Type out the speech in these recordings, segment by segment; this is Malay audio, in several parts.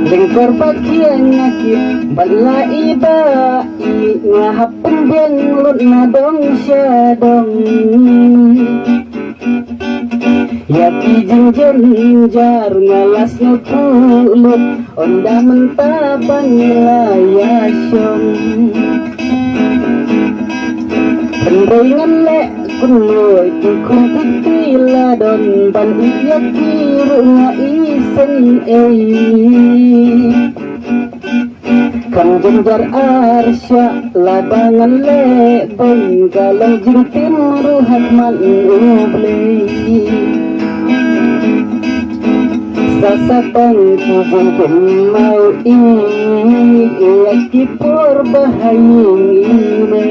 Lingkor bagian nyakit bala iba ngahapon benglot na dong siya dong Yati jenjar ngalas nutulot onda mentabang layasyon Pendengan lek kunoy tukung titila don ban iyak kiru nga isen Kang jenjar arsya labangan lebeng kalau jintin ruhat man ublay Sasatang kubung kumau ini lagi perbahayang ini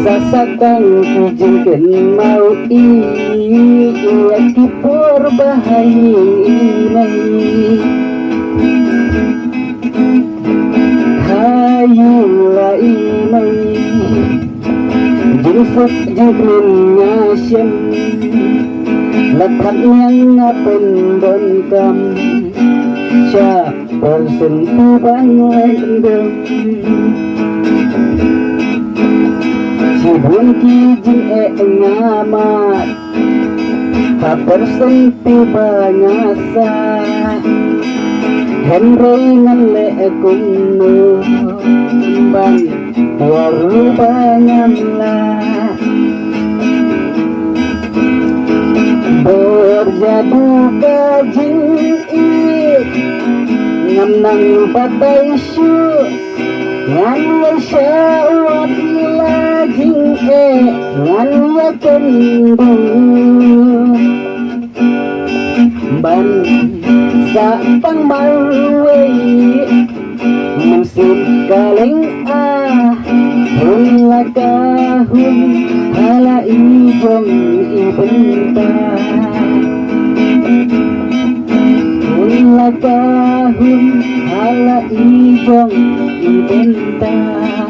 Sasatang kubung mau ini lagi perbahayang ini Hayulah ini Jufuk jukminnya syem Lekat yang ngapendon kam Sya bersentuh bangendem Cibun kijin ngamat Tak bersentuh banyasa Henry ngale kuno Ban waru bangamlah Berjadu kajing ngam nang patai syu ngan ya syawat lajing ngan ya kendu ban sapang marwe musim kaleng hulakahum hala ijong ibentah hulakahum hala ijong ibentah